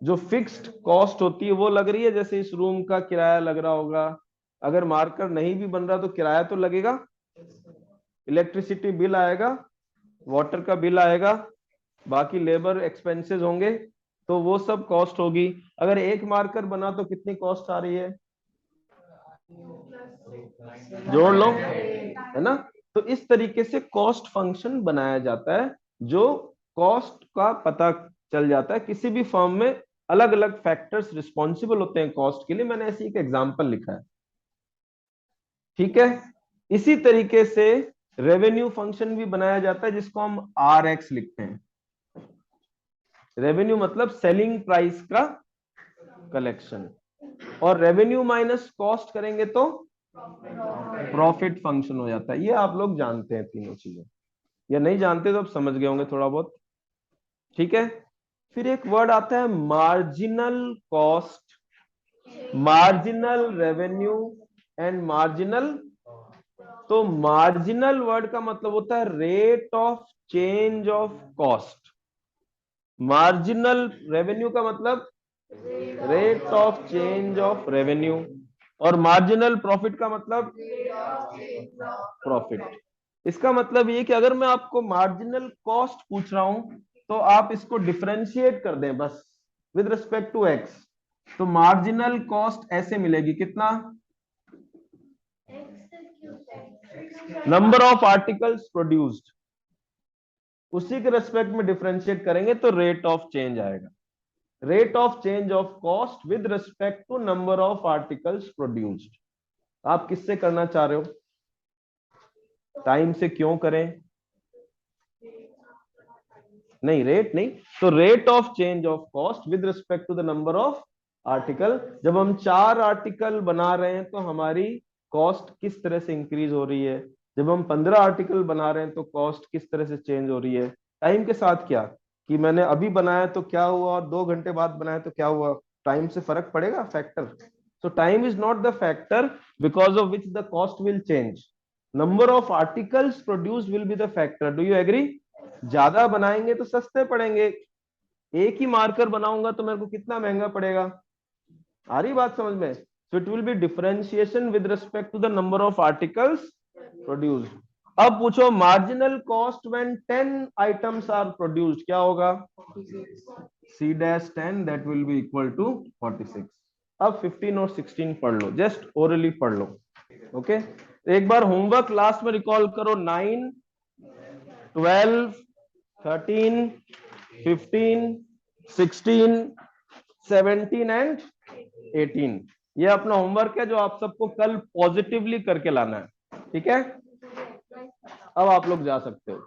जो फिक्स्ड कॉस्ट होती है वो लग रही है। जैसे इस रूम का किराया लग रहा होगा, अगर मार्कर नहीं भी बन रहा तो किराया तो लगेगा, इलेक्ट्रिसिटी बिल आएगा, वाटर का बिल आएगा, बाकी लेबर एक्सपेंसेस होंगे, तो वो सब कॉस्ट होगी। अगर एक मार्कर बना तो कितनी कॉस्ट आ रही है? जोड़ लो, है ना। तो इस तरीके से कॉस्ट फंक्शन बनाया जाता है, जो कॉस्ट का पता चल जाता है। किसी भी फर्म में अलग अलग फैक्टर्स रिस्पॉन्सिबल होते हैं कॉस्ट के लिए। मैंने ऐसी एक एग्जांपल लिखा है, ठीक है। इसी तरीके से रेवेन्यू फंक्शन भी बनाया जाता है, जिसको हम RX लिखते हैं। रेवेन्यू मतलब सेलिंग प्राइस का कलेक्शन, और रेवेन्यू माइनस कॉस्ट करेंगे तो प्रॉफिट फंक्शन हो जाता है। ये आप लोग जानते हैं तीनों चीजें, या नहीं जानते तो आप समझ गए होंगे थोड़ा बहुत, ठीक है। फिर एक वर्ड आता है marginal cost, marginal revenue and marginal. तो मार्जिनल वर्ड का मतलब होता है rate of change of cost. Marginal revenue का मतलब rate of change of revenue, और मार्जिनल प्रॉफिट का मतलब प्रॉफिट। इसका मतलब ये कि अगर मैं आपको मार्जिनल कॉस्ट पूछ रहा हूं तो आप इसको डिफरेंशिएट कर दें बस विद रिस्पेक्ट टू एक्स। तो मार्जिनल कॉस्ट ऐसे मिलेगी, कितना? Number of articles produced. उसी के रेस्पेक्ट में डिफरेंशिएट करेंगे तो रेट ऑफ चेंज आएगा। Rate of change of cost with respect to number of articles produced. आप किससे करना चाह रहे हो? टाइम से क्यों करें? नहीं, रेट नहीं, तो rate of change of cost with respect to the number of article. जब हम 4 आर्टिकल बना रहे हैं तो हमारी कॉस्ट किस तरह से इंक्रीज हो रही है, जब हम 15 आर्टिकल बना रहे हैं तो कॉस्ट किस तरह से चेंज हो रही है। टाइम के साथ क्या, कि मैंने अभी बनाया तो क्या हुआ और 2 घंटे बाद बनाया तो क्या हुआ, टाइम से फर्क पड़ेगा, factor. So time is not the factor because of which the cost will change, number of articles produced will be the factor. Do you agree? ज्यादा बनाएंगे तो सस्ते पड़ेंगे, एक ही मार्कर बनाऊंगा तो मेरे को कितना महंगा पड़ेगा। आ रही बात समझ में? So it will be differentiation with respect to the number of articles produced. अब पूछो marginal cost when 10 items are produced क्या होगा? C dash 10 that will be equal to 46। अब 15 और 16 पढ़ लो, जस्ट ओरली पढ़ लो। ओके, एक बार होमवर्क लास्ट में रिकॉल करो। 9, 12, 13, 15, 16, 17 एंड 18। ये अपना होमवर्क है जो आप सबको कल पॉजिटिवली करके लाना है। ठीक है, अब आप लोग जा सकते हो।